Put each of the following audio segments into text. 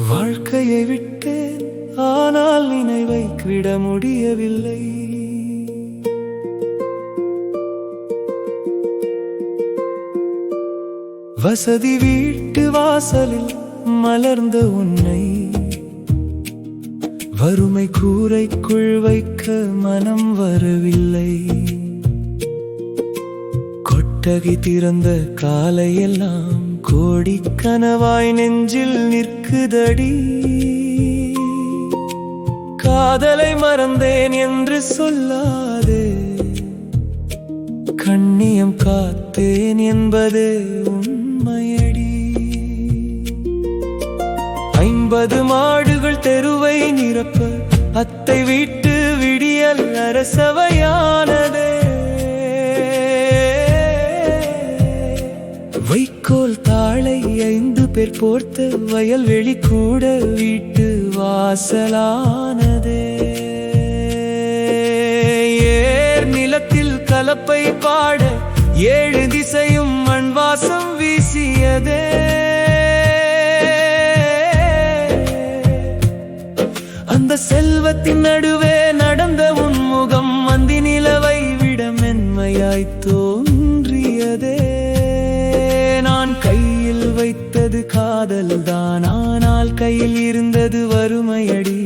வாழ்க்கையை விட்டேன், ஆனால் நினைவை விட முடியவில்லை. வசதி வீட்டு வாசலில் மலர்ந்த உன்னை வறுமை கூரைக்குள் வைக்க மனம் வரவில்லை. கொட்டகை திறந்த காலையெல்லாம் கோடி கனவாய் நெஞ்சில் நிற்குதடி. காதலை மறந்தேன் என்று சொல்லாதே, கண்ணியம் காத்தேன் என்பது உண்மையடி. 50 மாடுகள் தெருவை நிரப்ப அத்தை வீட்டு விடியல் அரசவையானதே. வைக்கோல் தாளை 5 பேர் போர்த்த வயல்வெளி கூட வீட்டு வாசலானதே. ஏர் நிலத்தில் கலப்பை பாட 7 திசையும் மண் வாசம் வீசியதே. அந்த செல்வத்தின் நடுவே நடந்த உன்முகம் மந்தி நிலவை விட மென்மையாய் தோன்றியதே. நான் கையில் வைத்தது காதல் தான், ஆனால் கையில் இருந்தது வறுமையடி.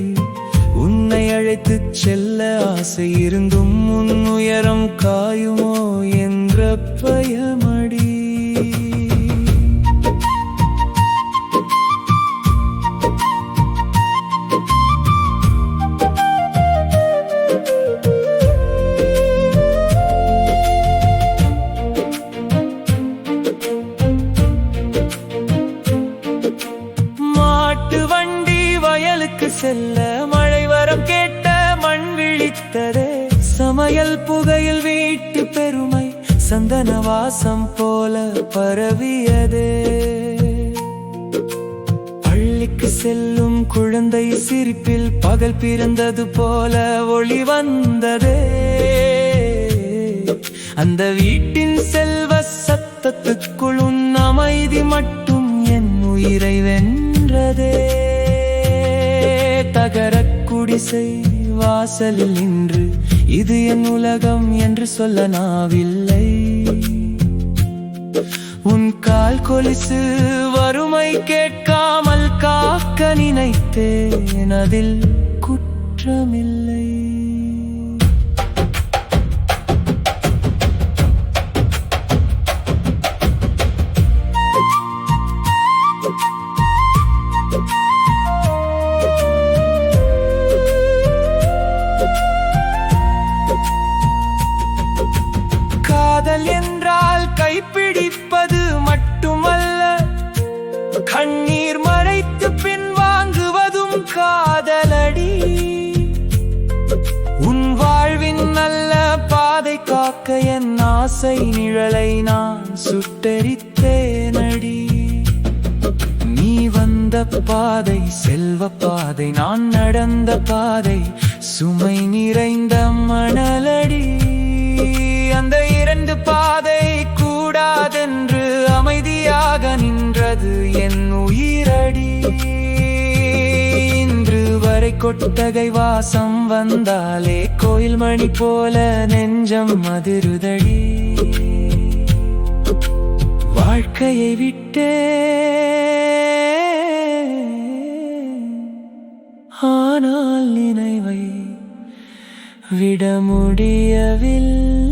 உன்னை அழைத்துச் செல்ல ஆசை இருந்தும் உன் உயரம் காயுமோ என்ற பயமடி. செல்ல மழை வரம் கேட்ட மண் விழித்ததே. சமையல் புகையில் வீட்டு பெருமை சந்தன வாசம் போல பரவியதே. பள்ளிக்கு செல்லும் குழந்தை சிரிப்பில் பகல் பிறந்தது போல ஒளி வந்ததே. அந்த வீட்டின் செல்வ சத்தத்துக்குள் உன் அமைதி மட்டும் என் உயிரை வென்றதே. தகரக் குடிசை வாசலில் நின்று இது என் உலகம் என்று சொல்ல நாவில்லை. உன் கால் கொலுசு வறுமை கேட்காமல் காக்க நினைத்தேன், அதில் குற்றமில்லை. காதல் என்றால் கைப்பிடிப்பது மட்டுமல்ல, கண்ணீர் மறைத்து பின் வாங்குவதும் காதலடி. உன் வாழ்வின் நல்ல பாதை காக்க என் ஆசை நிழலை நான் சுட்டெரித்தேனடி. நீ வந்த பாதை செல்வ பாதை, நான் நடந்த பாதை சுமை நிறைந்த மணலடி. அந்த 2 பாதை கூடாதென்று அமைதியாக நின்றது என் உயிரடி. இன்று வரை கொட்டகை வாசம் வந்தாலே கோயில் மணி போல நெஞ்சம் அதிருதடி. வாழ்க்கையை விட்டே, ஆனால் நினைவை விட முடியவில்லை.